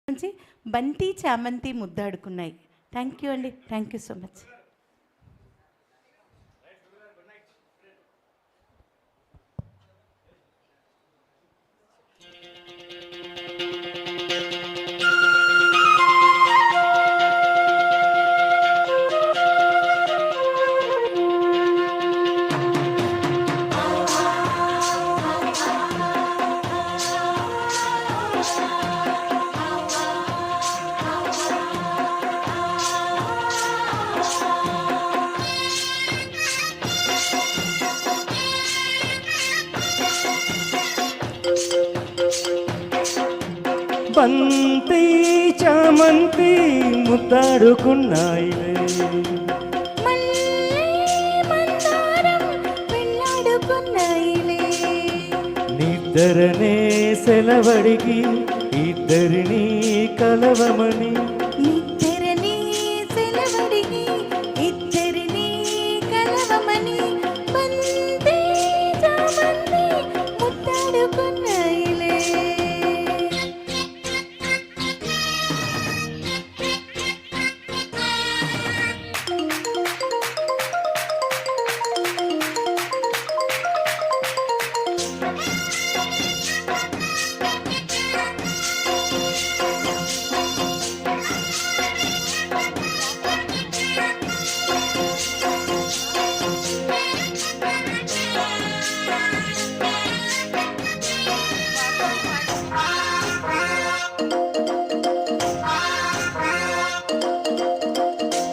నుంచి బంతి చామంతి ముద్దాడుకున్నాయి. థ్యాంక్ యూ అండి, థ్యాంక్ యూ సో మచ్. బంతి చామంతి ముద్దాడుకున్నాయిలే, నిద్దరనే సెలవడిగి ఇద్దరిని కలవమని, నిద్దరనే సెలవడిగి ఇద్దరిని కలవమని, బంతి చామంతి ముద్దాడుకున్నాయిలే.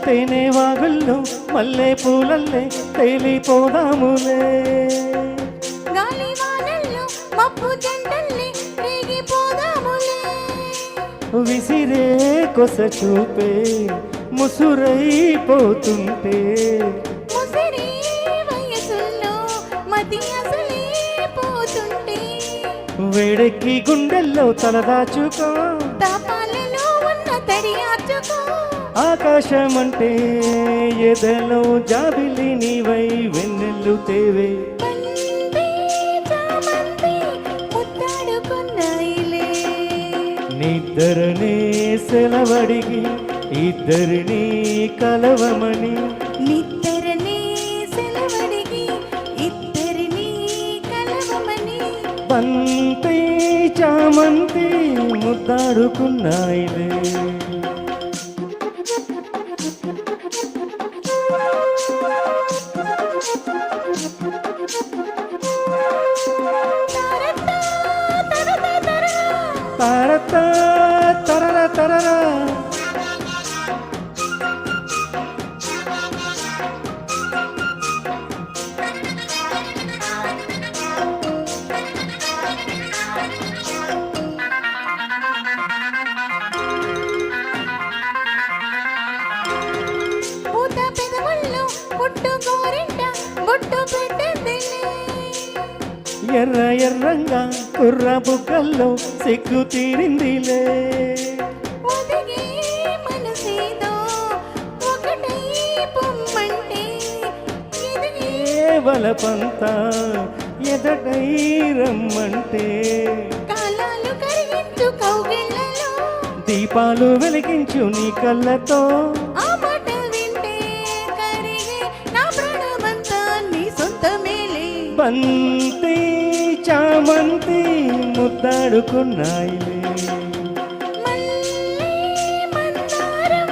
తేనె వాగుల్లో మల్లె పూలల్లే తేలిపోదాములే, గాలి వానల్లో మబ్బు జంటల్లే రేగిపోదాములే, విసిరే కొస చూపే ముసురైపోతుంటే, ముసిరి వయసుల్లో మతి అసలే పోతుంటే, వేడెక్కి గుండెల్లో తలదాచుకో, తాపాలలో ఉన్న తడి ఆచుకో, ఆకాశమంటే ఎదలో జాబిలి నీవై వెన్నెల్లు తేవే, బంతి చామంతి ముద్దాడుకున్నాయిలే. నిద్దరనే సెలవడిగి ఇద్దరిని కలవమని, నిద్దరనే సెలవడిగి ఇద్దరిని కలవమని, బంతి చామంతి ముద్దాడుకున్నాయిలే. తారతా తరర తరరా, పూత పెదవుల్లో పుట్టు గోరింట బొట్టు పెట్టేదిలే, ఎర్ర ఎర్రంగా కుర్ర బుగ్గల్లో సిగ్గు తీరిందిలే, ఒదిగే మనసేదో ఒకటై పొమ్మంటే, ఎదిగే వలపంతా ఎదటై రమ్మంటే, కాలాలు కరిగించు కౌగిళ్ళలో, దీపాలు వెలిగించు నీ కళ్ళతో, ఆ మాట వింటే కరిగే నా ప్రాణమంతా నీ సొంతమేలే. బంతి చామంతి ముద్దాడుకున్నాయిలే, మల్లె మందారం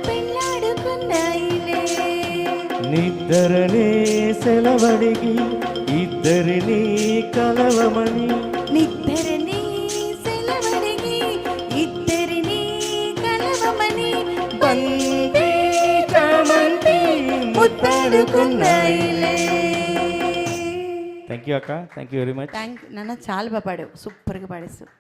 పెళ్ళాడుకున్నాయిలే, నిద్దరనే సెలవడిగి ఇద్దరిని కలవమని, నిద్దరనే సెలవడిగి ఇద్దరిని కలవమని, బంతి చామంతి ముద్దాడుకున్నాయిలే. థ్యాంక్ యూ అక్క, thank you very much. Thank నాన్న, చాలా బాగా పాడావు, సూపర్గా పాడేస్తావు.